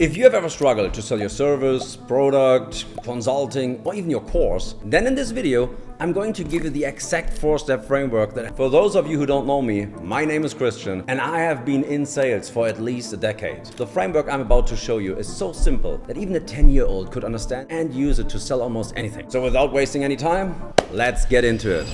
If you have ever struggled to sell your service, product, consulting, or even your course, then in this video, I'm going to give you the exact 4-step framework that, for those of you who don't know me, my name is Christian and I have been in sales for at least a decade. The framework I'm about to show you is so simple that even a 10-year-old could understand and use it to sell almost anything. So without wasting any time, let's get into it.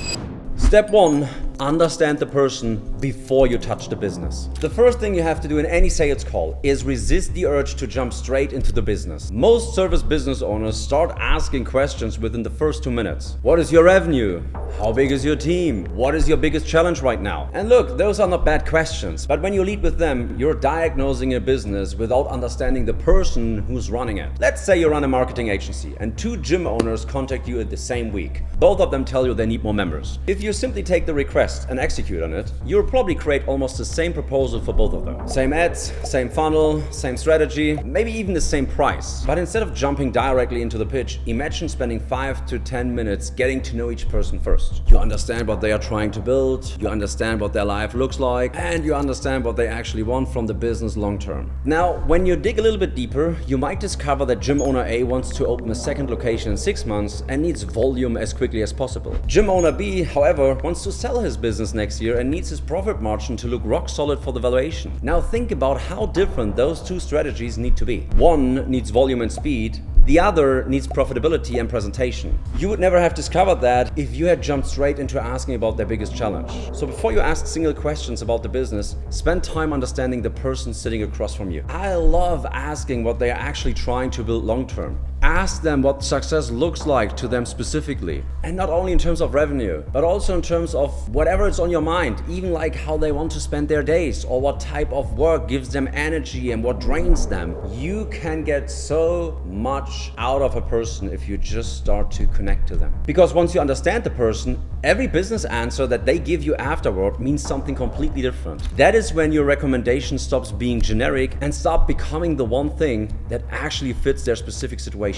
Step 1. Understand the person before you touch the business. The first thing you have to do in any sales call is resist the urge to jump straight into the business. Most service business owners start asking questions within the first 2 minutes. What is your revenue? How big is your team? What is your biggest challenge right now? And look, those are not bad questions, but when you lead with them, you're diagnosing a business without understanding the person who's running it. Let's say you run a marketing agency and 2 gym owners contact you in the same week. Both of them tell you they need more members. If you simply take the request and execute on it, you'll probably create almost the same proposal for both of them. Same ads, same funnel, same strategy, maybe even the same price. But instead of jumping directly into the pitch, imagine spending 5 to 10 minutes getting to know each person first. You understand what they are trying to build, you understand what their life looks like, and you understand what they actually want from the business long term. Now, when you dig a little bit deeper, you might discover that gym owner A wants to open a second location in 6 months and needs volume as quickly as possible. Gym owner B, however, wants to sell his business next year and needs his profit margin to look rock solid for the valuation. Now think about how different those 2 strategies need to be. One needs volume and speed, the other needs profitability and presentation. You would never have discovered that if you had jumped straight into asking about their biggest challenge. So before you ask single questions about the business, spend time understanding the person sitting across from you. I love asking what they are actually trying to build long term. Ask them what success looks like to them specifically. And not only in terms of revenue, but also in terms of whatever is on your mind, even like how they want to spend their days or what type of work gives them energy and what drains them. You can get so much out of a person if you just start to connect to them. Because once you understand the person, every business answer that they give you afterward means something completely different. That is when your recommendation stops being generic and start becoming the one thing that actually fits their specific situation.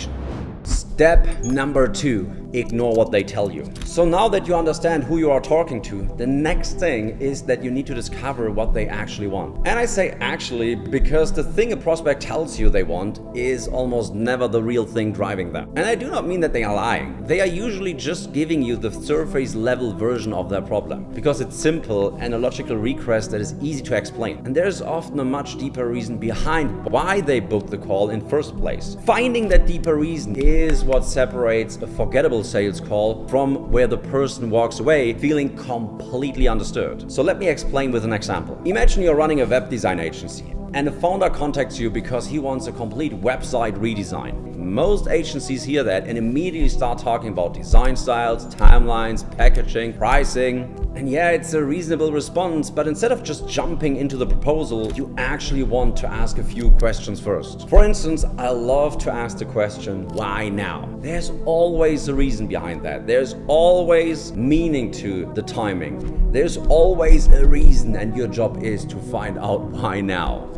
Step number 2, ignore what they tell you. So now that you understand who you are talking to, the next thing is that you need to discover what they actually want. And I say actually because the thing a prospect tells you they want is almost never the real thing driving them. And I do not mean that they are lying. They are usually just giving you the surface level version of their problem because it's simple and a logical request that is easy to explain. And there's often a much deeper reason behind why they booked the call in first place. Finding that deeper reason is what separates a forgettable sales call from where the person walks away feeling completely understood. So let me explain with an example. Imagine you're running a web design agency and the founder contacts you because he wants a complete website redesign. Most agencies hear that and immediately start talking about design styles, timelines, packaging, pricing. And yeah, it's a reasonable response, but instead of just jumping into the proposal, you actually want to ask a few questions first. For instance, I love to ask the question, why now? There's always a reason behind that. There's always meaning to the timing. There's always a reason, and your job is to find out why now.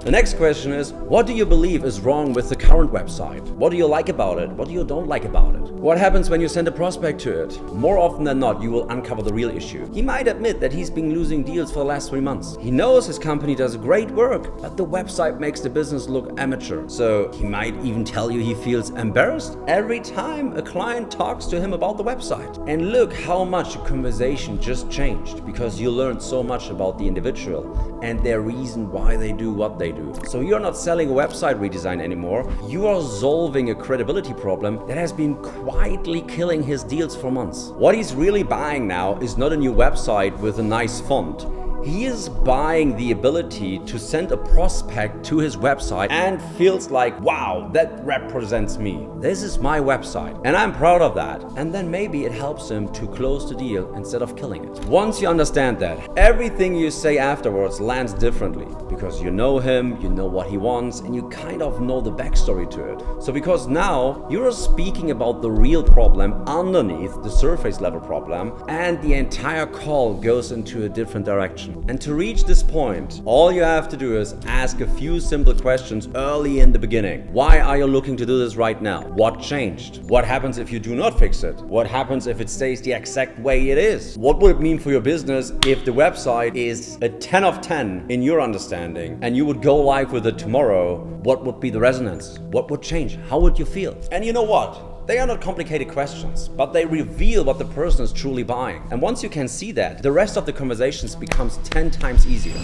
The next question is, what do you believe is wrong with the current website? What do you like about it? What do you don't like about it? What happens when you send a prospect to it? More often than not, you will uncover the real issue. He might admit that he's been losing deals for the last 3 months. He knows his company does great work, but the website makes the business look amateur. So he might even tell you he feels embarrassed every time a client talks to him about the website. And look how much the conversation just changed because you learned so much about the individual and their reason why they do what they do. So you're not selling a website redesign anymore, you are solving a credibility problem that has been quietly killing his deals for months. What he's really buying now is not a new website with a nice font. He is buying the ability to send a prospect to his website and feels like, wow, that represents me. This is my website and I'm proud of that. And then maybe it helps him to close the deal instead of killing it. Once you understand that, everything you say afterwards lands differently because you know him, you know what he wants, and you kind of know the backstory to it. So because now you're speaking about the real problem underneath the surface level problem and the entire call goes into a different direction. conversation. And to reach this point, all you have to do is ask a few simple questions early in the beginning. Why are you looking to do this right now? What changed? What happens if you do not fix it? What happens if it stays the exact way it is? What would it mean for your business if the website is a 10 of 10 in your understanding and you would go live with it tomorrow? What would be the resonance? What would change? How would you feel? And you know what? They are not complicated questions, but they reveal what the person is truly buying. And once you can see that, the rest of the conversations becomes 10 times easier.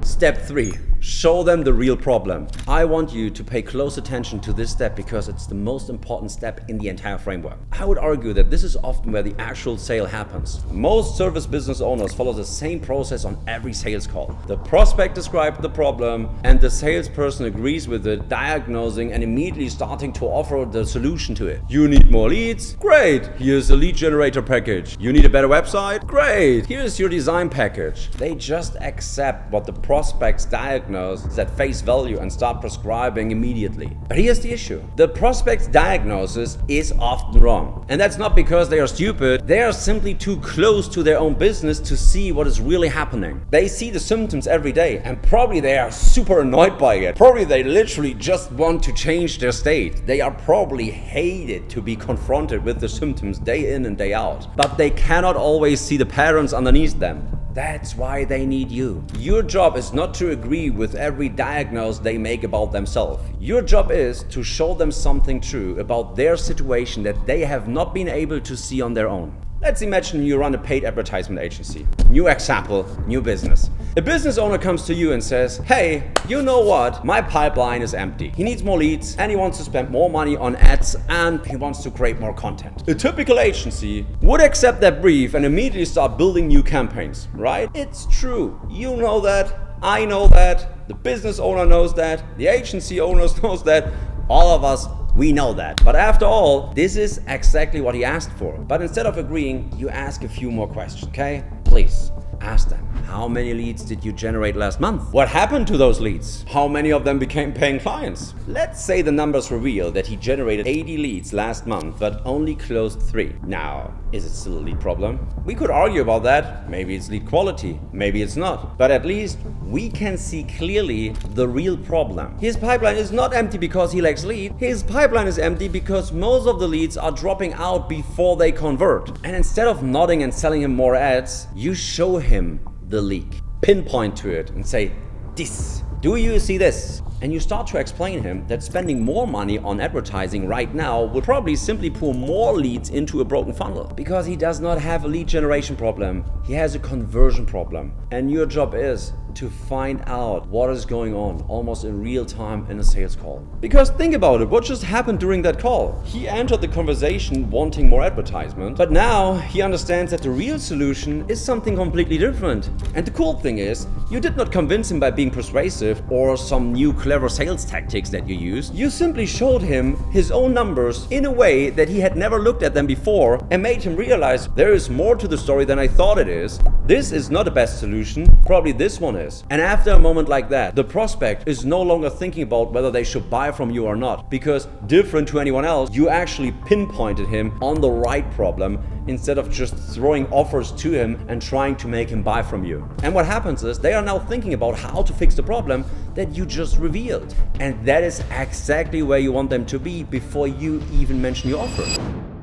Step 3. Show them the real problem. I want you to pay close attention to this step because it's the most important step in the entire framework. I would argue that this is often where the actual sale happens. Most service business owners follow the same process on every sales call. The prospect describes the problem and the salesperson agrees with it, diagnosing and immediately starting to offer the solution to it. You need more leads? Great! Here's a lead generator package. You need a better website? Great! Here's your design package. They just accept what the prospects diagnose at face value and start prescribing immediately. But here's the issue. The prospect's diagnosis is often wrong. And that's not because they are stupid. They are simply too close to their own business to see what is really happening. They see the symptoms every day and probably they are super annoyed by it. Probably they literally just want to change their state. They are probably hated to be confronted with the symptoms day in and day out. But they cannot always see the patterns underneath them. That's why they need you. Your job is not to agree with every diagnose they make about themselves. Your job is to show them something true about their situation that they have not been able to see on their own. Let's imagine you run a paid advertisement agency. New example, new business. A business owner comes to you and says, hey, you know what? My pipeline is empty. He needs more leads and he wants to spend more money on ads and he wants to create more content. A typical agency would accept that brief and immediately start building new campaigns, right? It's true. You know that. I know that. The business owner knows that. The agency owners knows that. All of us, we know that. But after all, this is exactly what he asked for. But instead of agreeing, you ask a few more questions, okay? Please, ask them. How many leads did you generate last month? What happened to those leads? How many of them became paying clients? Let's say the numbers reveal that he generated 80 leads last month, but only closed 3. Now, is it still a lead problem? We could argue about that. Maybe it's lead quality, maybe it's not. But at least we can see clearly the real problem. His pipeline is not empty because he lacks lead. His pipeline is empty because most of the leads are dropping out before they convert. And instead of nodding and selling him more ads, you show him the leak. Pinpoint to it and say, this. Do you see this? And you start to explain him that spending more money on advertising right now would probably simply pour more leads into a broken funnel. Because he does not have a lead generation problem, he has a conversion problem. And your job is to find out what is going on almost in real time in a sales call. Because think about it, what just happened during that call? He entered the conversation wanting more advertisement, but now he understands that the real solution is something completely different. And the cool thing is, you did not convince him by being persuasive or some new clever sales tactics that you used. You simply showed him his own numbers in a way that he had never looked at them before and made him realize there is more to the story than I thought it is. This is not the best solution, probably this one is. And after a moment like that, the prospect is no longer thinking about whether they should buy from you or not, because different to anyone else, you actually pinpointed him on the right problem instead of just throwing offers to him and trying to make him buy from you. And what happens is they are now thinking about how to fix the problem that you just revealed. And that is exactly where you want them to be before you even mention your offer.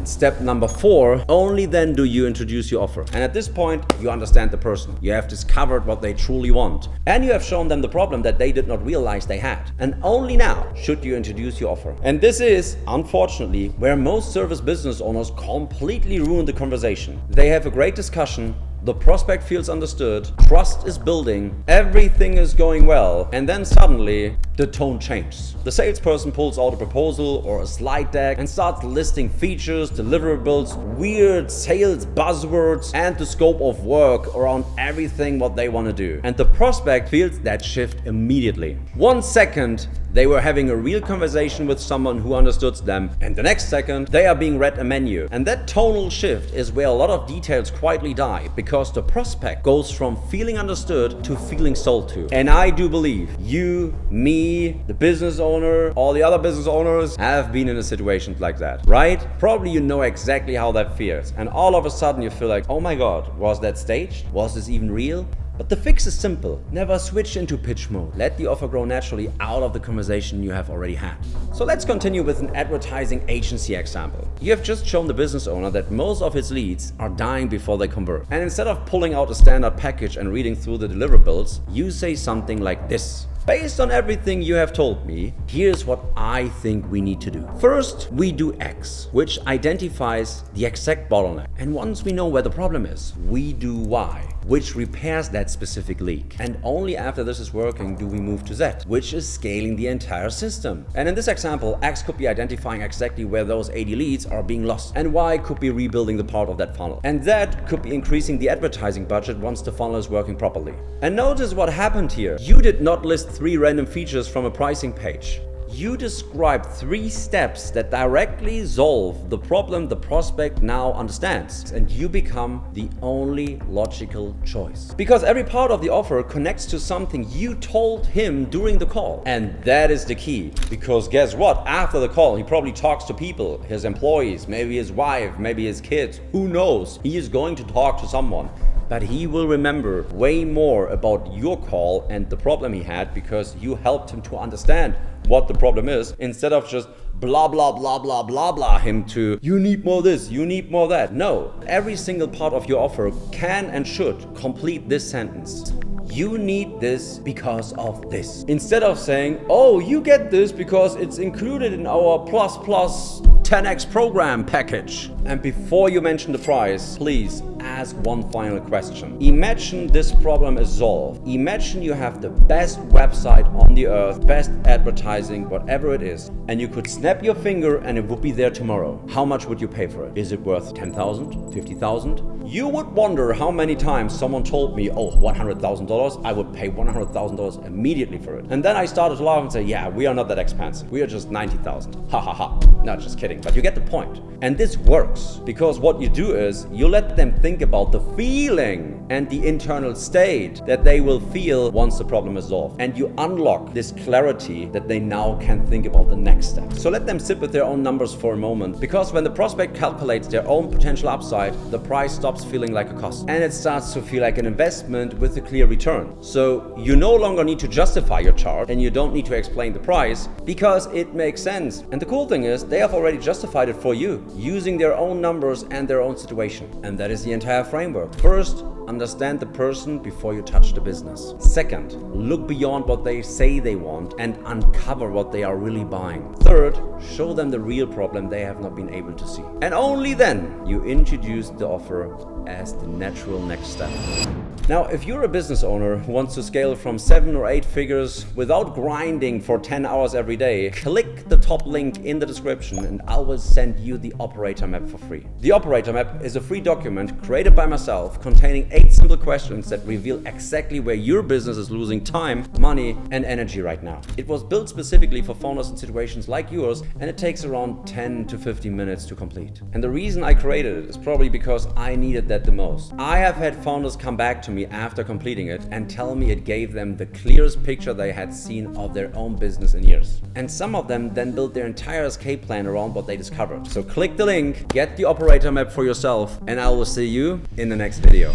Step number 4, only then do you introduce your offer. And at this point, you understand the person. You have discovered what they truly want. And you have shown them the problem that they did not realize they had. And only now should you introduce your offer. And this is, unfortunately, where most service business owners completely ruin the conversation. They have a great discussion, the prospect feels understood, trust is building, everything is going well, and then suddenly the tone changes. The salesperson pulls out a proposal or a slide deck and starts listing features, deliverables, weird sales buzzwords, and the scope of work around everything what they want to do. And the prospect feels that shift immediately. 1 second, they were having a real conversation with someone who understood them, and the next second, they are being read a menu. And that tonal shift is where a lot of details quietly die, because the prospect goes from feeling understood to feeling sold to. And I do believe you, me, the business owner, all the other business owners have been in a situation like that, right? Probably you know exactly how that feels. And all of a sudden you feel like, oh my God, was that staged? Was this even real? But the fix is simple. Never switch into pitch mode. Let the offer grow naturally out of the conversation you have already had. So let's continue with an advertising agency example. You have just shown the business owner that most of his leads are dying before they convert. And instead of pulling out a standard package and reading through the deliverables, you say something like this. Based on everything you have told me, here's what I think we need to do. First, we do X, which identifies the exact bottleneck. And once we know where the problem is, we do Y, which repairs that specific leak. And only after this is working do we move to Z, which is scaling the entire system. And in this example, X could be identifying exactly where those 80 leads are being lost. And Y could be rebuilding the part of that funnel. And Z could be increasing the advertising budget once the funnel is working properly. And notice what happened here. You did not list 3 random features from a pricing page. You describe 3 steps that directly solve the problem the prospect now understands, and you become the only logical choice. Because every part of the offer connects to something you told him during the call. And that is the key. Because guess what? After the call, he probably talks to people, his employees, maybe his wife, maybe his kids, who knows? He is going to talk to someone. But he will remember way more about your call and the problem he had because you helped him to understand what the problem is, instead of just blah blah blah blah blah blah him to you need more this, you need more that. No, every single part of your offer can and should complete this sentence. You need this because of this. Instead of saying, oh, you get this because it's included in our plus 10x program package. And before you mention the price, please ask one final question. Imagine this problem is solved. Imagine you have the best website on the earth, best advertising, whatever it is, and you could snap your finger and it would be there tomorrow. How much would you pay for it? Is it worth 10,000, 50,000? You would wonder how many times someone told me, oh, $100,000, I would pay $100,000 immediately for it. And then I started to laugh and say, yeah, we are not that expensive. We are just 90,000. Ha ha ha. No, just kidding, but you get the point. And this works because what you do is you let them think about the feeling and the internal state that they will feel once the problem is solved. And you unlock this clarity that they now can think about the next step. So let them sit with their own numbers for a moment, because when the prospect calculates their own potential upside, the price stops feeling like a cost and it starts to feel like an investment with a clear return. So you no longer need to justify your chart and you don't need to explain the price because it makes sense. And the cool thing is they have already justified it for you using their own numbers and their own situation. And that is the entire framework. First, understand the person before you touch the business. Second, look beyond what they say they want and uncover what they are really buying. Third, show them the real problem they have not been able to see. And only then you introduce the offer as the natural next step. Now, if you're a business owner who wants to scale from 7 or 8 figures without grinding for 10 hours every day, click the top link in the description and I will send you the operator map for free. The operator map is a free document created by myself containing 8 simple questions that reveal exactly where your business is losing time, money, and energy right now. It was built specifically for founders in situations like yours, and it takes around 10 to 15 minutes to complete. And the reason I created it is probably because I needed that the most. I have had founders come back to me after completing it and tell me it gave them the clearest picture they had seen of their own business in years. And some of them then built their entire escape plan around what they discovered. So click the link, get the operator map for yourself, and I will see you in the next video.